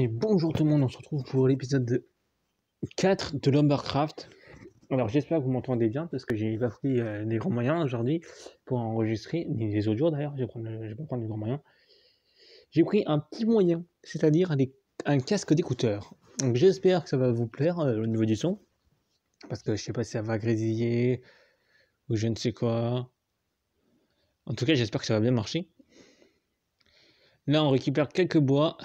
Et bonjour tout le monde, on se retrouve pour l'épisode 4 de Lumbercraft. Alors j'espère que vous m'entendez bien parce que j'ai pas pris des grands moyens aujourd'hui pour enregistrer, ni des audios d'ailleurs, je vais pas prendre des grands moyens. J'ai pris un petit moyen, c'est-à-dire un casque d'écouteur. Donc j'espère que ça va vous plaire au niveau du son, parce que je sais pas si ça va grésiller ou je ne sais quoi. En tout cas j'espère que ça va bien marcher. Là on récupère quelques bois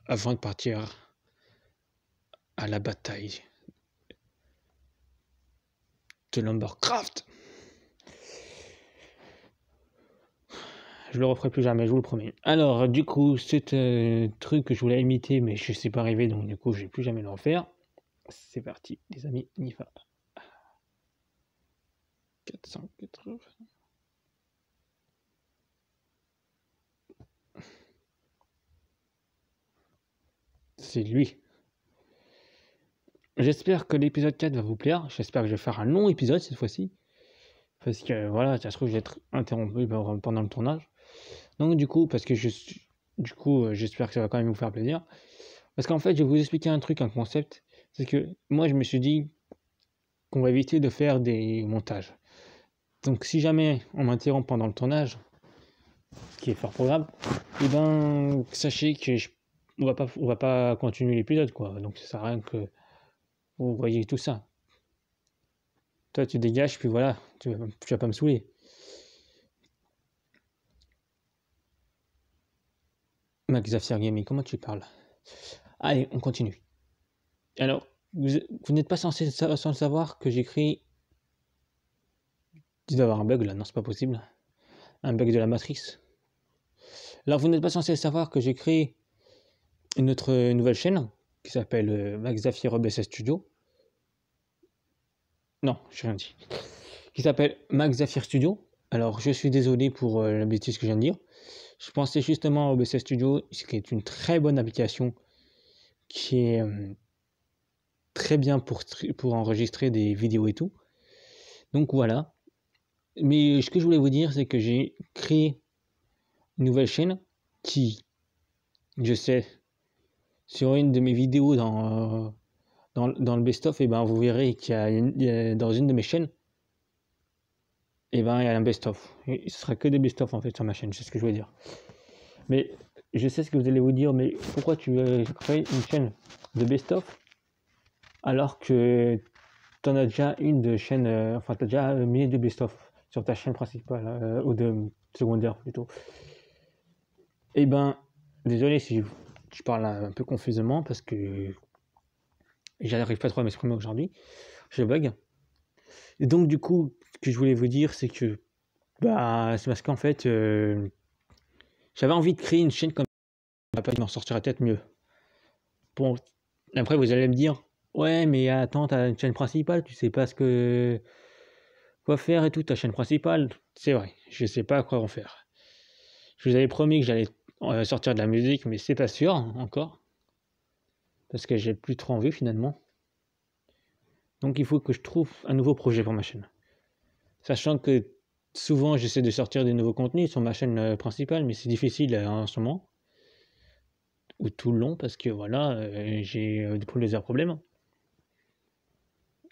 avant de partir à la bataille de Lumbercraft. Je le referai plus jamais, je vous le promets. Alors, du coup, c'est un truc que je voulais imiter, mais je ne sais pas arriver, donc du coup, je ne vais plus jamais le refaire. C'est parti, les amis, Nifa. 480. C'est lui. J'espère que l'épisode 4 va vous plaire. J'espère que je vais faire un long épisode cette fois-ci. Parce que voilà, ça se trouve, je vais être interrompu pendant le tournage. Donc, du coup, j'espère que ça va quand même vous faire plaisir. Parce qu'en fait, je vais vous expliquer un truc, un concept. C'est que moi, je me suis dit qu'on va éviter de faire des montages. Donc, si jamais on m'interrompt pendant le tournage, ce qui est fort probable, et ben, sachez que on va pas continuer l'épisode, quoi. Donc, ça sert à rien que vous voyez tout ça. Toi, tu dégages, puis voilà, tu vas pas me saouler. Max Zafir Gaming, comment tu parles? Allez, on continue. Alors, vous n'êtes pas censé sans le savoir que j'écris. Il doit y avoir un bug là, non, c'est pas possible. Un bug de la matrice. Alors, vous n'êtes pas censé savoir que j'ai créé notre nouvelle chaîne qui s'appelle Max Zafir OBS Studio. Non, je n'ai rien dit. Qui s'appelle Max Zafir Studio. Alors, je suis désolé pour la bêtise que je viens de dire. Je pensais justement à OBS Studio, qui est une très bonne application qui est très bien pour enregistrer des vidéos et tout. Donc voilà. Mais ce que je voulais vous dire, c'est que j'ai créé une nouvelle chaîne qui, je sais, sur une de mes vidéos dans le best-of, et ben vous verrez qu'il y a dans une de mes chaînes, et ben il y a un best-of. Et ce sera que des best-of en fait sur ma chaîne, c'est ce que je veux dire. Mais je sais ce que vous allez vous dire, mais pourquoi tu crées une chaîne de best-of alors que tu en as déjà une de chaîne, tu as déjà mis de best-of sur ta chaîne principale, ou de secondaire plutôt. Et ben, désolé si je parle un peu confusément parce que j'arrive pas trop à m'exprimer aujourd'hui, je bug. Et donc du coup, ce que je voulais vous dire, c'est que c'est parce qu'en fait, j'avais envie de créer une chaîne comme ça, il m'en sortirait peut-être mieux. Bon, après vous allez me dire, ouais, mais attends, t'as une chaîne principale, tu sais pas quoi faire et tout, ta chaîne principale. C'est vrai, je sais pas quoi en faire. Je vous avais promis que j'allais sortir de la musique, mais c'est pas sûr encore, parce que j'ai plus trop envie finalement. Donc il faut que je trouve un nouveau projet pour ma chaîne. Sachant que souvent j'essaie de sortir des nouveaux contenus sur ma chaîne principale, mais c'est difficile en ce moment. Ou tout le long, parce que voilà, j'ai plusieurs problèmes.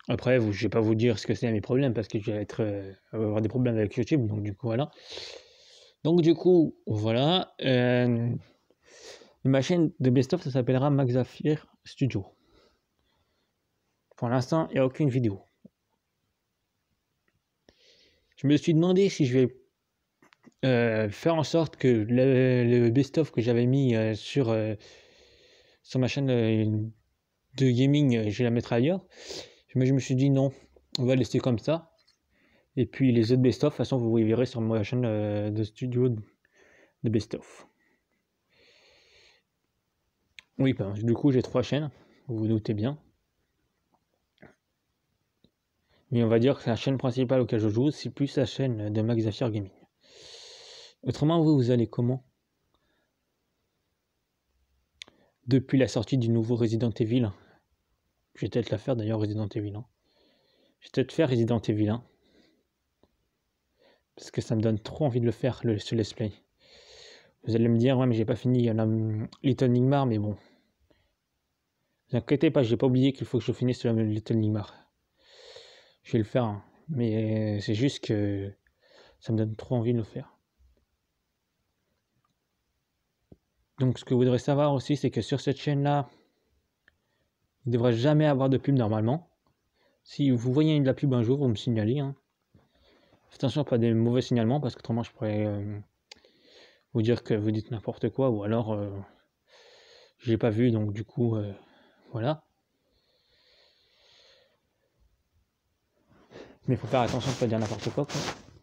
Après, je vais pas vous dire ce que c'est mes problèmes, parce que je vais avoir des problèmes avec YouTube, donc du coup voilà. Donc du coup, voilà. Ma chaîne de best-of, ça s'appellera Max Zafir Studio. Pour l'instant, il n'y a aucune vidéo. Je me suis demandé si je vais faire en sorte que le best-of que j'avais mis sur ma chaîne de gaming, je vais la mettre ailleurs. Mais je me suis dit non, on va laisser comme ça. Et puis les autres best-of, de toute façon, vous les verrez sur ma chaîne de studio de best-of. Oui, du coup, j'ai 3 chaînes, vous vous doutez bien. Mais on va dire que la chaîne principale auquel je joue, c'est plus la chaîne de Max Zafir Gaming. Autrement, vous allez comment? Depuis la sortie du nouveau Resident Evil, je vais peut-être la faire d'ailleurs, Resident Evil 1. Je vais peut-être faire Resident Evil 1. Parce que ça me donne trop envie de le faire, ce let's play. Vous allez me dire, ouais, mais j'ai pas fini Little Nightmare, mais bon. Ne vous inquiétez pas, j'ai pas oublié qu'il faut que je finisse le Little Nightmare. Je vais le faire, hein. Mais c'est juste que ça me donne trop envie de le faire. Donc ce que vous devrez savoir aussi, c'est que sur cette chaîne-là, il ne devrait jamais avoir de pub normalement. Si vous voyez de la pub un jour, vous me signalez, hein. Attention, pas des mauvais signalements, parce qu'autrement je pourrais vous dire que vous dites n'importe quoi, ou alors je l'ai pas vu, donc du coup, voilà. Mais il faut faire attention de ne pas dire n'importe quoi.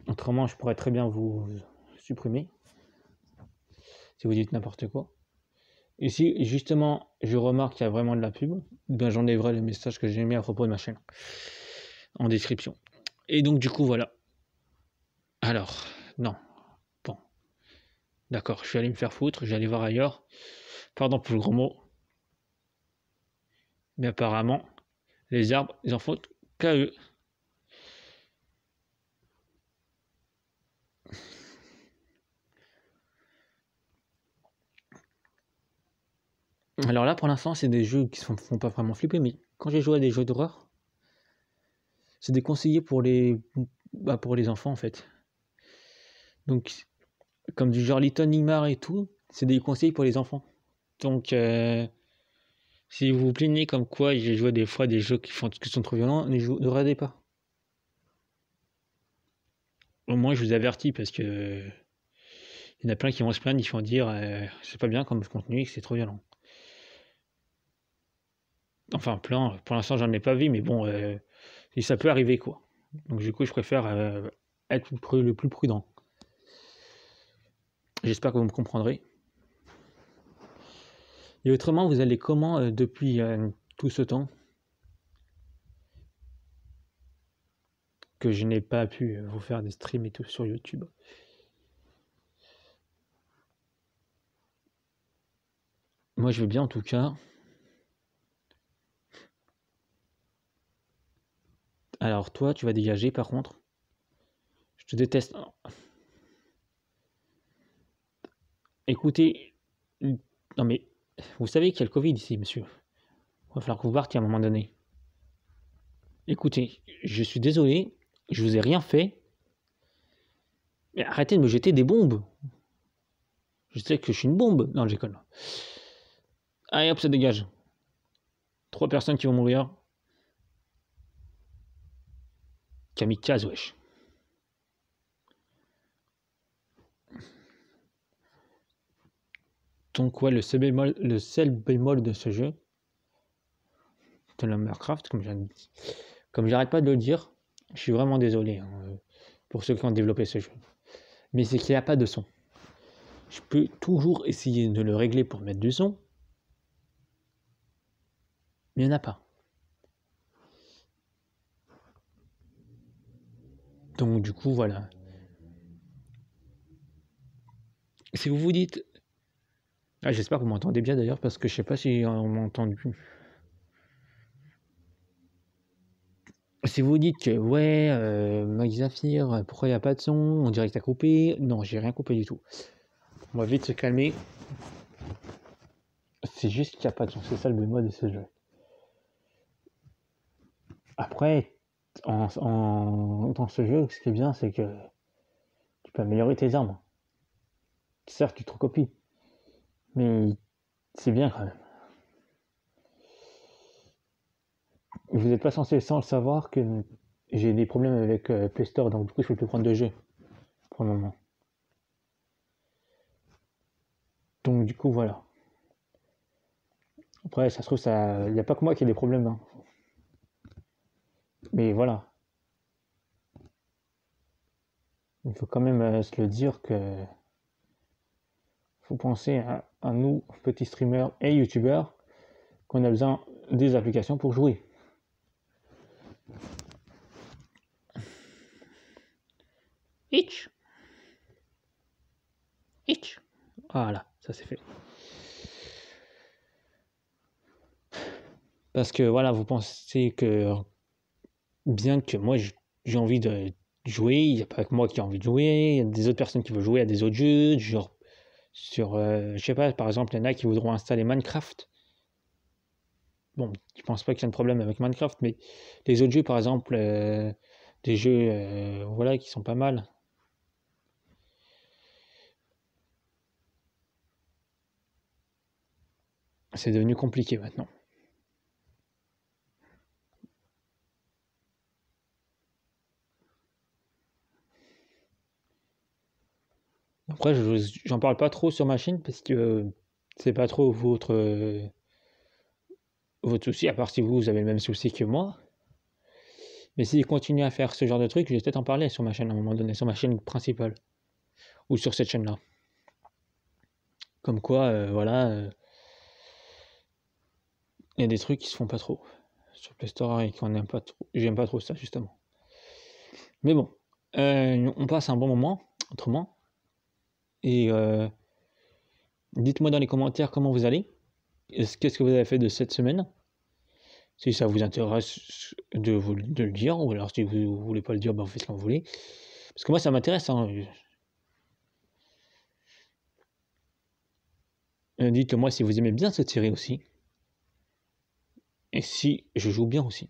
Autrement, je pourrais très bien vous supprimer si vous dites n'importe quoi. Et si justement je remarque qu'il y a vraiment de la pub, ben j'enlèverai le message que j'ai mis à propos de ma chaîne en description. Et donc du coup voilà. Alors, non. Bon. D'accord, je suis allé me faire foutre, j'allais voir ailleurs. Pardon pour le gros mot. Mais apparemment, les arbres, ils en font qu'à eux. Alors là, pour l'instant, c'est des jeux qui ne font pas vraiment flipper, mais quand j'ai joué à des jeux d'horreur, c'est déconseillé pour les enfants en fait. Donc, comme du genre Little Nightmare et tout, c'est déconseillé pour les enfants. Donc, si vous vous plaignez comme quoi j'ai joué des fois des jeux qui sont trop violents, ne regardez pas. Au moins, je vous avertis parce que il y en a plein qui vont se plaindre, ils vont dire c'est pas bien comme contenu et que c'est trop violent. Enfin, plein, pour l'instant, j'en ai pas vu, mais bon, ça peut arriver quoi. Donc, du coup, je préfère être le plus prudent. J'espère que vous me comprendrez. Et autrement, vous allez comment depuis tout ce temps que je n'ai pas pu vous faire des streams et tout sur YouTube? Moi, je veux bien en tout cas. Alors, toi, tu vas dégager par contre. Je te déteste. Écoutez, non mais, vous savez qu'il y a le Covid ici, monsieur. Il va falloir que vous partiez à un moment donné. Écoutez, je suis désolé, je vous ai rien fait. Mais arrêtez de me jeter des bombes. Je sais que je suis une bombe. Non, j'éconne. Allez hop, ça dégage. 3 personnes qui vont mourir. Kamikaze, wesh. Donc ouais, le seul bémol de ce jeu, de la Minecraft, comme j'arrête pas de le dire, je suis vraiment désolé hein, pour ceux qui ont développé ce jeu. Mais c'est qu'il n'y a pas de son. Je peux toujours essayer de le régler pour mettre du son, mais il n'y en a pas. Donc du coup, voilà. Si vous vous dites... Ah, j'espère que vous m'entendez bien d'ailleurs, parce que je sais pas si on m'a entendu. Si vous dites que, ouais, Max Zafir, pourquoi il n'y a pas de son? On dirait que t'as coupé. Non, j'ai rien coupé du tout. On va vite se calmer. C'est juste qu'il n'y a pas de son, c'est ça le bémol de ce jeu. Après, dans ce jeu, ce qui est bien, c'est que tu peux améliorer tes armes. Certes, tu te recopies, mais c'est bien quand même. Vous n'êtes pas censé sans le savoir que j'ai des problèmes avec Play Store, donc du coup je peux plus prendre de jeux pour le moment. Donc du coup voilà. Après ça se trouve il n'y a pas que moi qui ai des problèmes. Hein. Mais voilà. Il faut quand même se le dire que faut penser à nous, petits streamers et youtubeurs, qu'on a besoin des applications pour jouer. Itch. Voilà, ça c'est fait. Parce que voilà, vous pensez que bien que moi j'ai envie de jouer, il n'y a pas que moi qui ai envie de jouer, il y a des autres personnes qui veulent jouer à des autres jeux, genre sur, je sais pas, par exemple, il y en a qui voudront installer Minecraft. Bon, je pense pas qu'il y ait de problème avec Minecraft, mais les autres jeux, par exemple, des jeux, voilà, qui sont pas mal. C'est devenu compliqué maintenant. Après, j'en parle pas trop sur ma chaîne parce que c'est pas trop votre souci, à part si vous avez le même souci que moi. Mais s'il continue à faire ce genre de truc, je vais peut-être en parler sur ma chaîne à un moment donné, sur ma chaîne principale. Ou sur cette chaîne-là. Comme quoi, voilà, il y a des trucs qui se font pas trop sur Play Store et qu'on n'aime pas trop. J'aime pas trop ça, justement. Mais bon, on passe un bon moment, autrement. Et dites-moi dans les commentaires comment vous allez. Qu'est-ce que vous avez fait de cette semaine? Si ça vous intéresse de le dire, ou alors si vous voulez pas le dire, ben vous faites comme vous voulez. Parce que moi, ça m'intéresse. Hein. Dites-moi si vous aimez bien cette série aussi. Et si je joue bien aussi.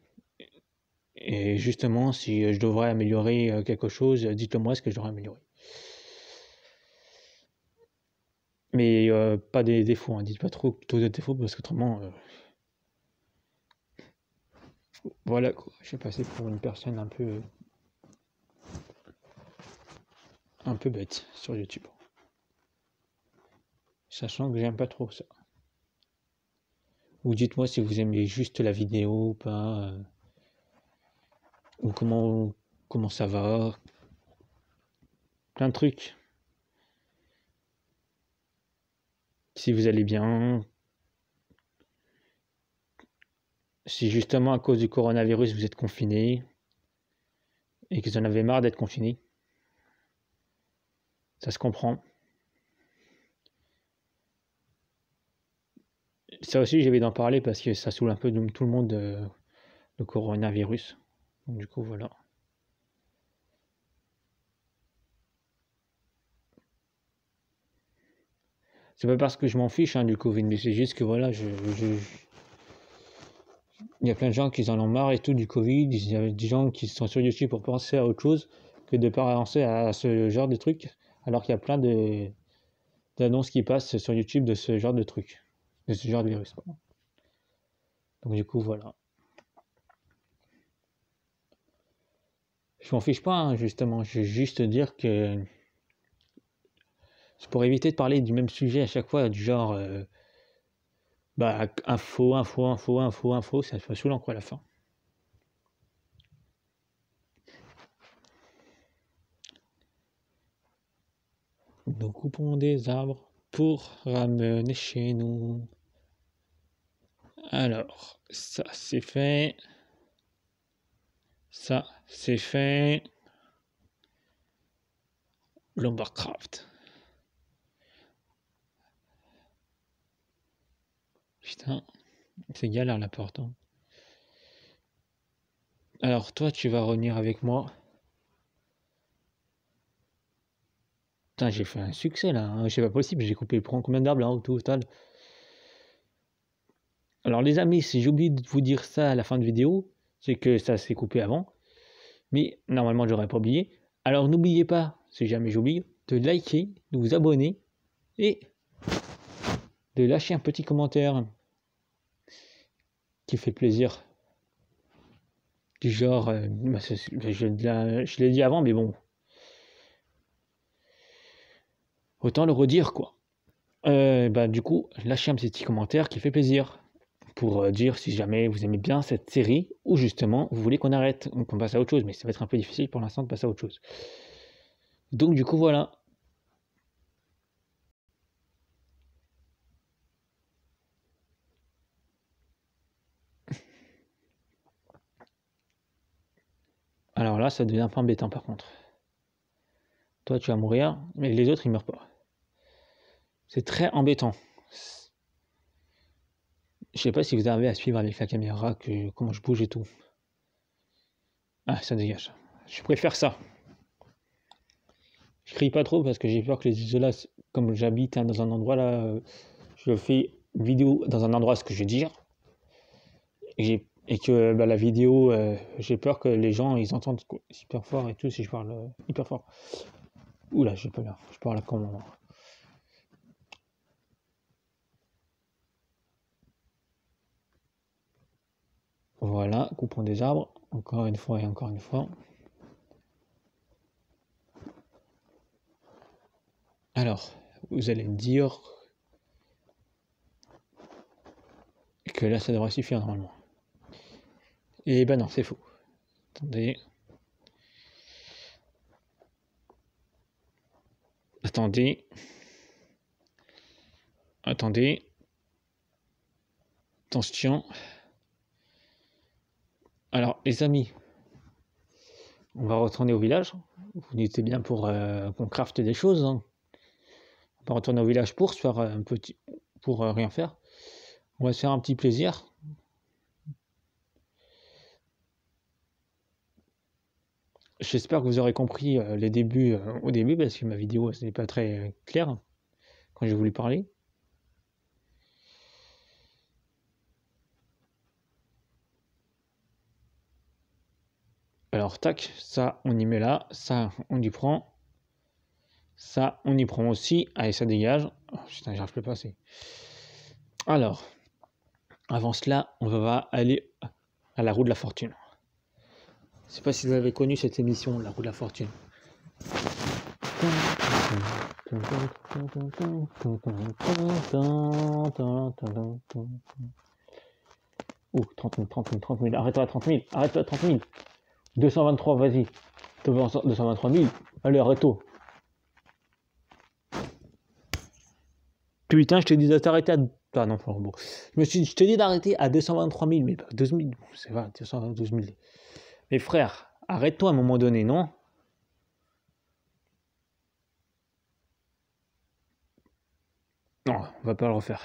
Et justement, si je devrais améliorer quelque chose, dites-le moi ce que je devrais améliorer. Mais pas des défauts, hein. Dites pas trop de défauts parce qu'autrement, voilà quoi. Je suis passé pour une personne un peu bête sur YouTube. Sachant que j'aime pas trop ça. Ou dites-moi si vous aimez juste la vidéo ou pas. Ou comment ça va. Plein de trucs. Si vous allez bien. Si justement à cause du coronavirus vous êtes confiné. Et que vous en avez marre d'être confiné. Ça se comprend. Ça aussi, j'avais d'en parler parce que ça saoule un peu tout le monde, le coronavirus. Donc, du coup, voilà. C'est pas parce que je m'en fiche du Covid, mais c'est juste que voilà, il y a plein de gens qui en ont marre et tout du Covid. Il y a des gens qui sont sur YouTube pour penser à autre chose que de penser à ce genre de trucs, alors qu'il y a plein d'annonces qui passent sur YouTube de ce genre de trucs, de ce genre de virus. Pardon. Donc, du coup, voilà. Je m'en fiche pas, justement. Je veux juste dire que c'est pour éviter de parler du même sujet à chaque fois, du genre info, ça fait saoulant quoi à la fin. Nous coupons des arbres pour ramener chez nous. Alors, ça c'est fait. Ça c'est fait. Lumbercraft. Putain, c'est galère la porte. Hein. Alors toi, tu vas revenir avec moi. Putain, j'ai fait un succès là. Hein. C'est pas possible, j'ai coupé combien d'arbres là au total. Alors les amis, si j'oublie de vous dire ça à la fin de vidéo, c'est que ça s'est coupé avant. Mais normalement, j'aurais pas oublié. Alors n'oubliez pas, si jamais j'oublie, de liker, de vous abonner et de lâcher un petit commentaire qui fait plaisir. Du genre, je l'ai dit avant, mais bon. Autant le redire, quoi. Du coup, lâchez un petit commentaire qui fait plaisir. Pour dire si jamais vous aimez bien cette série ou justement vous voulez qu'on arrête, qu'on passe à autre chose, mais ça va être un peu difficile pour l'instant de passer à autre chose. Donc du coup voilà. Alors là ça devient un peu embêtant par contre. Toi tu vas mourir, mais les autres ils meurent pas. C'est très embêtant. Je sais pas si vous arrivez à suivre avec la caméra comment je bouge et tout. Ah ça dégage. Je préfère ça. Je crie pas trop parce que j'ai peur que les comme j'habite dans un endroit là, je fais une vidéo dans un endroit, ce que je vais dire, et que la vidéo, j'ai peur que les gens ils entendent hyper fort et tout si je parle hyper fort. Oula, j'ai pas bien, je parle comme. Voilà, coupons des arbres, encore une fois et encore une fois. Alors, vous allez me dire que là, ça devrait suffire normalement. Et ben non, c'est faux. Attendez. Attendez. Attendez. Attention. Alors, les amis, on va retourner au village. Vous étiez bien pour qu'on crafte des choses. Hein. On va retourner au village pour se faire un petit, pour rien faire. On va se faire un petit plaisir. J'espère que vous aurez compris les débuts au début parce que ma vidéo n'est pas très claire quand j'ai voulu parler. Alors tac, ça on y met là, ça on y prend, ça on y prend aussi. Allez, ça dégage. Oh, putain, j'arrive plus à passer. Alors, avant cela, on va aller à la roue de la fortune. Je sais pas si vous avez connu cette émission, la roue de la fortune. Oh, 30 000, 30 000, 30 000, arrête-toi à 30 000, arrête-toi à 30 000. 223, vas-y. 223 000, allez, arrête-toi. Putain, je te dis de t'arrêter à... Ah non, bon. Je te dis d'arrêter à 223 000, mais pas 12 000. C'est vrai, 212 000. Mais frère, arrête-toi à un moment donné, non? Non, on va pas le refaire.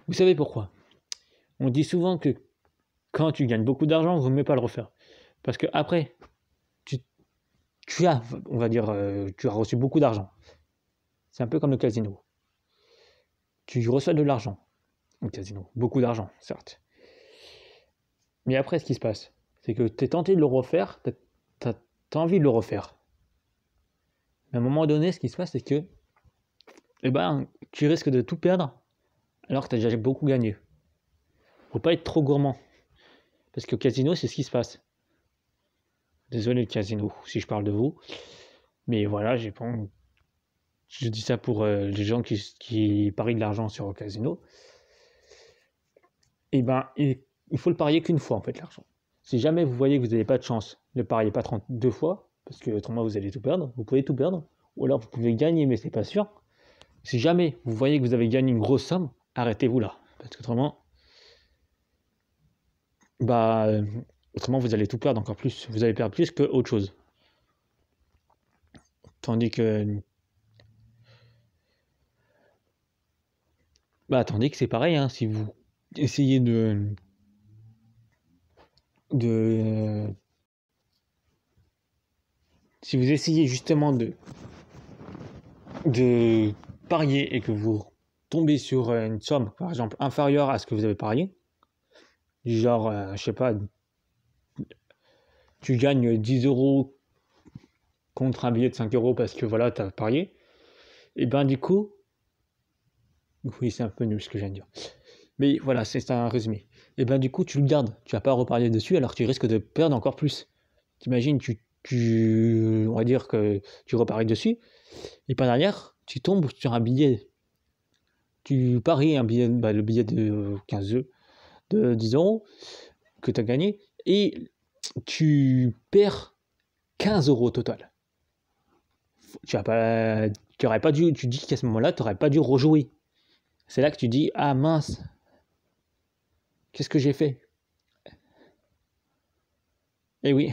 Vous savez pourquoi? On dit souvent que quand tu gagnes beaucoup d'argent, il ne vaut mieux pas le refaire. Parce que après, tu as, on va dire, tu as reçu beaucoup d'argent. C'est un peu comme le casino. Tu reçois de l'argent au casino. Beaucoup d'argent, certes. Mais après, ce qui se passe, c'est que tu es tenté de le refaire, tu as envie de le refaire. Mais à un moment donné, ce qui se passe, c'est que tu risques de tout perdre alors que tu as déjà beaucoup gagné. Faut pas être trop gourmand. Parce que au casino, c'est ce qui se passe. Désolé le casino, si je parle de vous. Mais voilà, je dis ça pour les gens qui parient de l'argent sur le casino. Et il faut le parier qu'une fois en fait, l'argent. Si jamais vous voyez que vous n'avez pas de chance, ne pariez pas 32 fois, parce que autrement vous allez tout perdre. Vous pouvez tout perdre. Ou alors vous pouvez gagner, mais c'est pas sûr. Si jamais vous voyez que vous avez gagné une grosse somme, arrêtez-vous là. Parce qu'autrement, autrement vous allez tout perdre encore plus. Vous allez perdre plus qu'autre chose. Tandis que c'est pareil, hein, si vous essayez si vous essayez justement de parier et que vous tombez sur une somme, par exemple, inférieure à ce que vous avez parié, du genre, je sais pas, tu gagnes 10 euros contre un billet de 5 euros parce que voilà, tu as parié, et du coup, oui, c'est un peu nul ce que je viens de dire. Mais voilà, c'est un résumé. Et du coup, tu le gardes. Tu vas pas reparier dessus alors que tu risques de perdre encore plus. T'imagines, on va dire que tu reparies dessus. Et pas derrière, tu tombes sur un billet. Tu paries un billet, le billet de 10 euros que tu as gagné. Et tu perds 15 euros au total. Tu dis qu'à ce moment-là, tu n'aurais pas dû rejouer. C'est là que tu dis, ah mince, qu'est-ce que j'ai fait? Eh oui.